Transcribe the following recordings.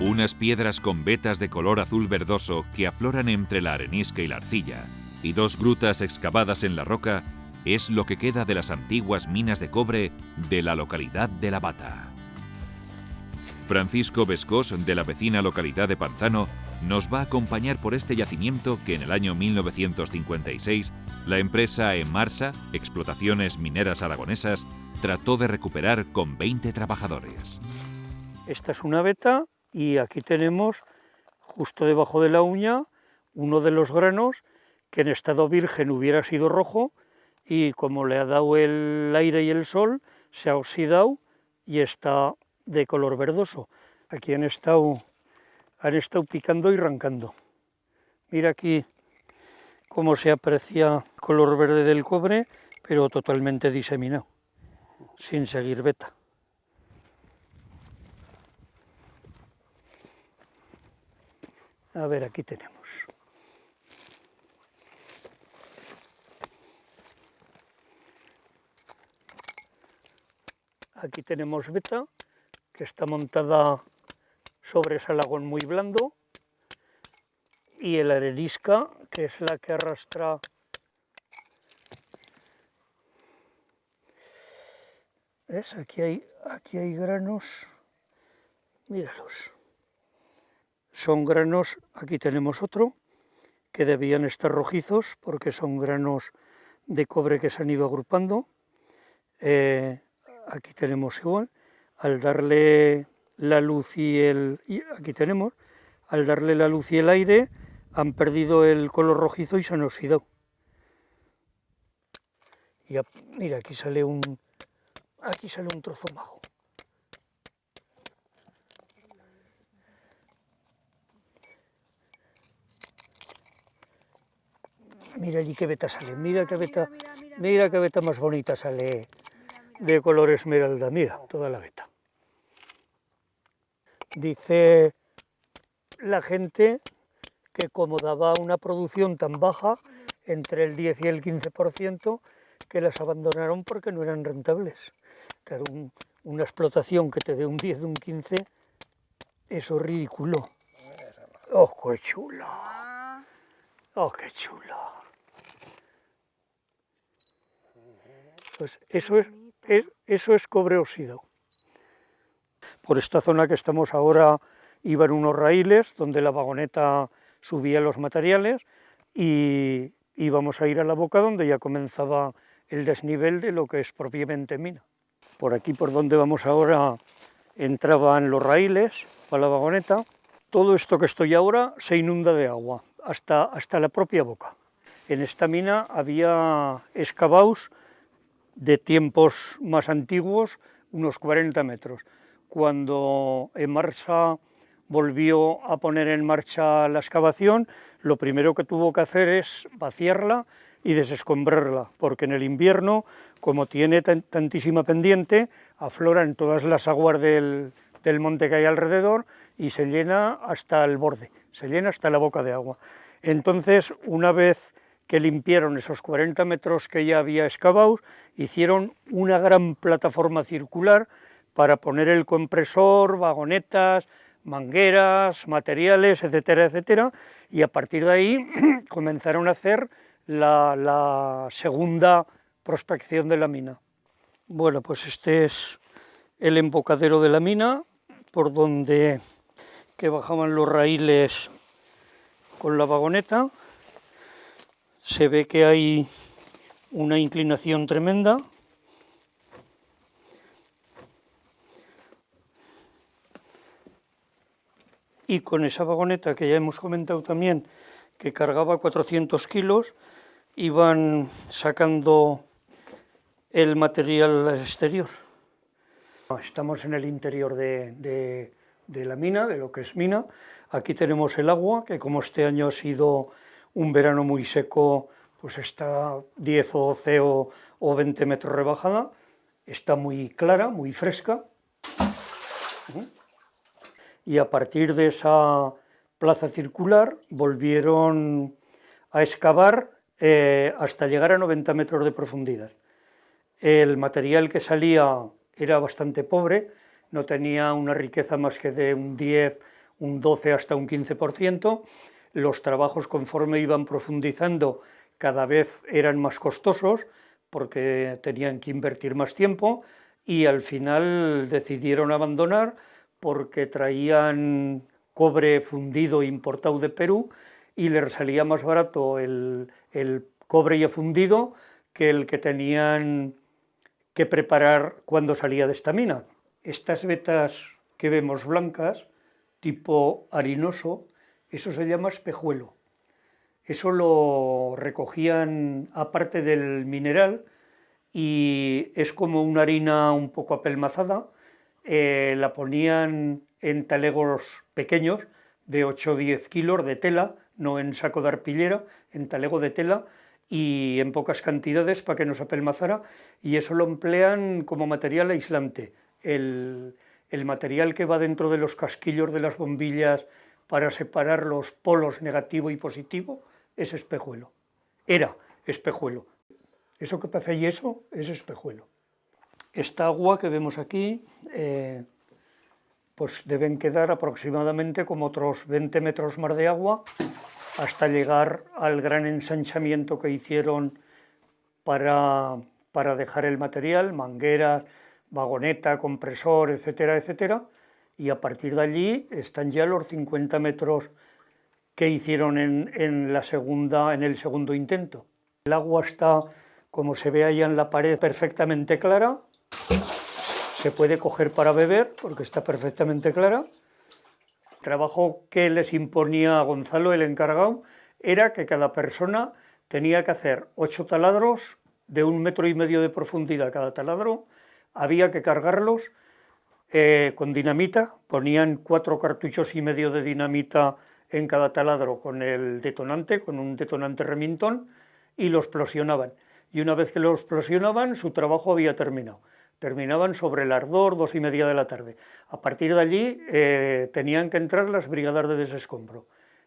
Unas piedras con vetas de color azul verdoso que afloran entre la arenisca y la arcilla, y dos grutas excavadas en la roca, es lo que queda de las antiguas minas de cobre de la localidad de La Bata. Francisco Bescós, de la vecina localidad de Panzano, nos va a acompañar por este yacimiento que en el año 1956 la empresa Emarsa, Explotaciones Mineras Aragonesas, trató de recuperar con 20 trabajadores. Esta es una veta y aquí tenemos, justo debajo de la uña, uno de los granos que en estado virgen hubiera sido rojo y como le ha dado el aire y el sol, se ha oxidado y está de color verdoso. Aquí han estado picando y arrancando. Mira aquí cómo se aprecia el color verde del cobre, pero totalmente diseminado, sin seguir veta. A ver, aquí tenemos. Aquí tenemos veta, que está montada sobre salagón muy blando, y el arenisca, que es la que arrastra. ¿Ves? Aquí hay granos, míralos. Son granos, aquí tenemos otro, que debían estar rojizos, porque son granos de cobre que se han ido agrupando. Aquí tenemos igual, al darle la luz al darle la luz y el aire, han perdido el color rojizo y se han oxidado. Y mira, aquí sale un trozo majo. Mira allí qué veta sale, mira qué veta más bonita sale de color esmeralda, mira, toda la veta. Dice la gente que como daba una producción tan baja, entre el 10 y el 15%, que las abandonaron porque no eran rentables. Claro, una explotación que te dé un 10, un 15, eso es ridículo. ¡Oh, qué chulo! ¡Oh, qué chulo! Pues eso es cobre oxidado. Por esta zona que estamos ahora iban unos raíles donde la vagoneta subía los materiales y íbamos a ir a la boca donde ya comenzaba el desnivel de lo que es propiamente mina. Por aquí, por donde vamos ahora, entraban los raíles para la vagoneta. Todo esto que estoy ahora se inunda de agua, hasta la propia boca. En esta mina había excavados de tiempos más antiguos, unos 40 metros. Cuando Emarsa volvió a poner en marcha la excavación, lo primero que tuvo que hacer es vaciarla y desescombrarla, porque en el invierno, como tiene tantísima pendiente, afloran todas las aguas del monte que hay alrededor y se llena hasta el borde, se llena hasta la boca de agua. Entonces, una vez que limpiaron esos 40 metros que ya había excavados, hicieron una gran plataforma circular para poner el compresor, vagonetas, mangueras, materiales, etcétera, etcétera, y a partir de ahí comenzaron a hacer la segunda prospección de la mina. Bueno, pues este es el embocadero de la mina, por donde que bajaban los raíles con la vagoneta. Se ve que hay una inclinación tremenda. Y con esa vagoneta que ya hemos comentado también, que cargaba 400 kilos, iban sacando el material al exterior. Estamos en el interior de la mina, de lo que es mina. Aquí tenemos el agua, que como este año ha sido un verano muy seco, pues está 10 o 12 o 20 metros rebajada. Está muy clara, muy fresca. Y a partir de esa plaza circular volvieron a excavar hasta llegar a 90 metros de profundidad. El material que salía era bastante pobre, no tenía una riqueza más que de un 10, un 12 hasta un 15%. Los trabajos, conforme iban profundizando, cada vez eran más costosos porque tenían que invertir más tiempo, y al final decidieron abandonar porque traían cobre fundido importado de Perú y les salía más barato el cobre ya fundido que el que tenían que preparar cuando salía de esta mina. Estas vetas que vemos blancas, tipo harinoso, eso se llama espejuelo. Eso lo recogían aparte del mineral y es como una harina un poco apelmazada. La ponían en talegos pequeños de 8 o 10 kilos de tela, no en saco de arpillera, en talego de tela, y en pocas cantidades para que no se apelmazara, y eso lo emplean como material aislante. El material que va dentro de los casquillos de las bombillas para separar los polos negativo y positivo es espejuelo. Era espejuelo. Eso que parece yeso es espejuelo. Esta agua que vemos aquí, pues deben quedar aproximadamente como otros 20 metros más de agua hasta llegar al gran ensanchamiento que hicieron para dejar el material, mangueras, vagoneta, compresor, etcétera, etcétera, y a partir de allí están ya los 50 metros que hicieron en el segundo intento. El agua está, como se ve ahí en la pared, perfectamente clara, se puede coger para beber porque está perfectamente clara. El trabajo que les imponía a Gonzalo, el encargado, era que cada persona tenía que hacer 8 taladros de 1,5 metros de profundidad cada taladro, había que cargarlos con dinamita, ponían 4,5 cartuchos de dinamita en cada taladro con el detonante, con un detonante Remington, y lo explosionaban. Y una vez que lo explosionaban, su trabajo había terminado. Terminaban sobre las 2, 2:30 de la tarde. A partir de allí tenían que entrar las brigadas de desescombro.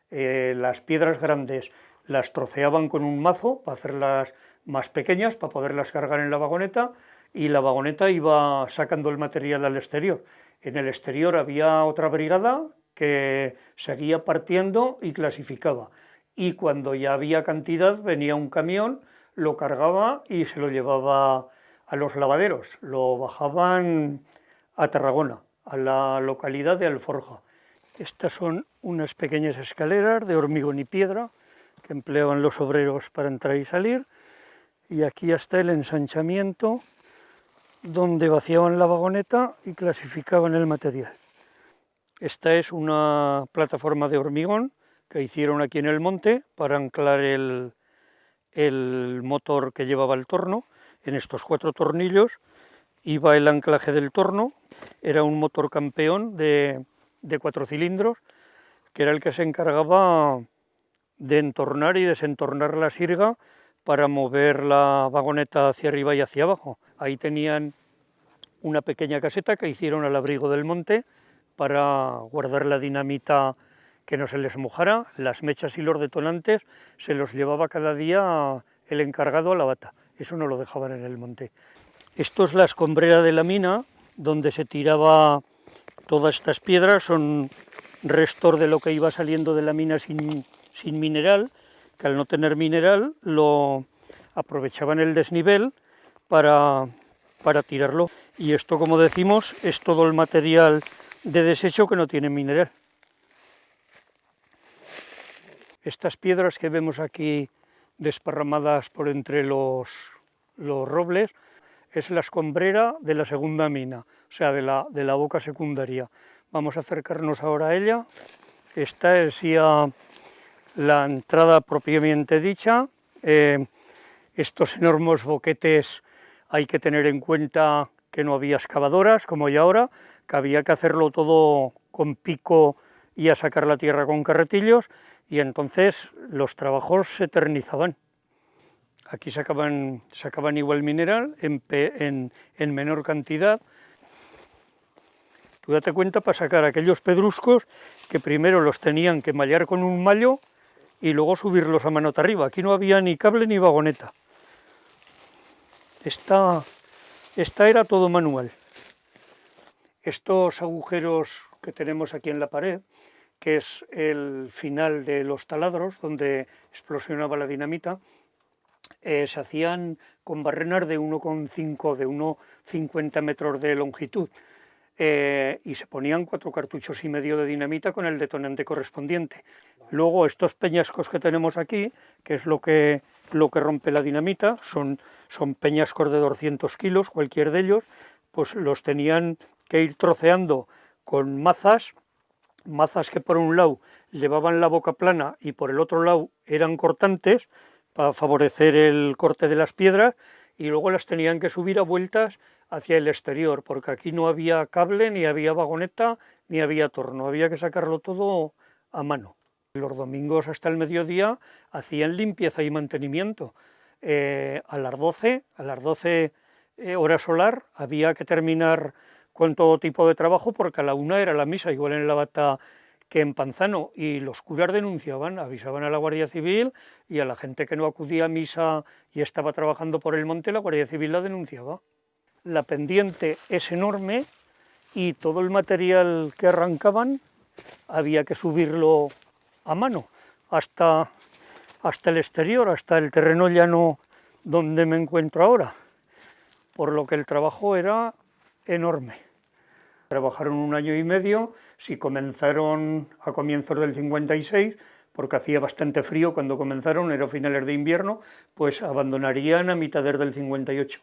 Las piedras grandes las troceaban con un mazo para hacerlas más pequeñas, para poderlas cargar en la vagoneta, y la vagoneta iba sacando el material al exterior. En el exterior había otra brigada que seguía partiendo y clasificaba. Y cuando ya había cantidad, venía un camión, lo cargaba y se lo llevaba a los lavaderos. Lo bajaban a Tarragona, a la localidad de Alforja. Estas son unas pequeñas escaleras de hormigón y piedra que empleaban los obreros para entrar y salir. Y aquí está el ensanchamiento donde vaciaban la vagoneta y clasificaban el material. Esta es una plataforma de hormigón que hicieron aquí en el monte para anclar el motor que llevaba el torno. En estos 4 tornillos iba el anclaje del torno. Era un motor campeón de 4 cilindros, que era el que se encargaba de entornar y desentornar la sirga para mover la vagoneta hacia arriba y hacia abajo. Ahí tenían una pequeña caseta que hicieron al abrigo del monte para guardar la dinamita, que no se les mojara. Las mechas y los detonantes se los llevaba cada día el encargado a la bata, eso no lo dejaban en el monte. Esto es la escombrera de la mina, donde se tiraba todas estas piedras, son restos de lo que iba saliendo de la mina sin mineral, que al no tener mineral lo aprovechaban el desnivel para tirarlo. Y esto, como decimos, es todo el material de desecho que no tiene mineral. Estas piedras que vemos aquí desparramadas por entre los robles es la escombrera de la segunda mina, o sea, de la boca secundaria. Vamos a acercarnos ahora a ella. Esta es ya la entrada propiamente dicha. Estos enormes boquetes hay que tener en cuenta que no había excavadoras como hay ahora, que había que hacerlo todo con pico y a sacar la tierra con carretillos, y entonces los trabajos se eternizaban. Aquí sacaban igual mineral en menor cantidad. Tú date cuenta, para sacar aquellos pedruscos, que primero los tenían que mallar con un mallo y luego subirlos a manota arriba. Aquí no había ni cable ni vagoneta. Esta era todo manual. Estos agujeros que tenemos aquí en la pared, que es el final de los taladros, donde explosionaba la dinamita, se hacían con barrenas de 1,5, de 1,50 metros de longitud, y se ponían 4 cartuchos y medio de dinamita con el detonante correspondiente. Luego estos peñascos que tenemos aquí, que es lo que rompe la dinamita, son peñascos de 200 kilos, cualquier de ellos, pues los tenían que ir troceando con mazas que por un lado llevaban la boca plana y por el otro lado eran cortantes para favorecer el corte de las piedras, y luego las tenían que subir a vueltas hacia el exterior, porque aquí no había cable, ni había vagoneta, ni había torno, había que sacarlo todo a mano. Los domingos hasta el mediodía hacían limpieza y mantenimiento. A las 12 horas solar había que terminar con todo tipo de trabajo, porque a la 1 era la misa, igual en La Bata que en Panzano, y los curas denunciaban, avisaban a la Guardia Civil, y a la gente que no acudía a misa y estaba trabajando por el monte, la Guardia Civil la denunciaba. La pendiente es enorme y todo el material que arrancaban había que subirlo a mano hasta el exterior, hasta el terreno llano donde me encuentro ahora, por lo que el trabajo era enorme. Trabajaron 1 año y medio, si comenzaron a comienzos del 56, porque hacía bastante frío cuando comenzaron, era finales de invierno, pues abandonarían a mitades del 58.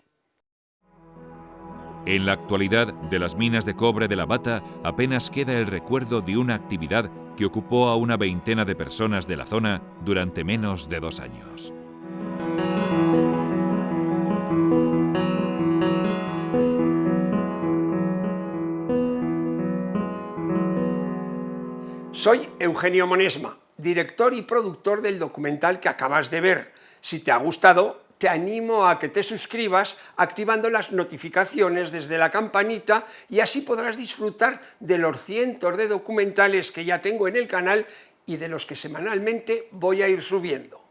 En la actualidad, de las minas de cobre de La Bata apenas queda el recuerdo de una actividad que ocupó a una veintena de personas de la zona durante menos de 2 años. Soy Eugenio Monesma, director y productor del documental que acabas de ver. Si te ha gustado, te animo a que te suscribas activando las notificaciones desde la campanita, y así podrás disfrutar de los cientos de documentales que ya tengo en el canal y de los que semanalmente voy a ir subiendo.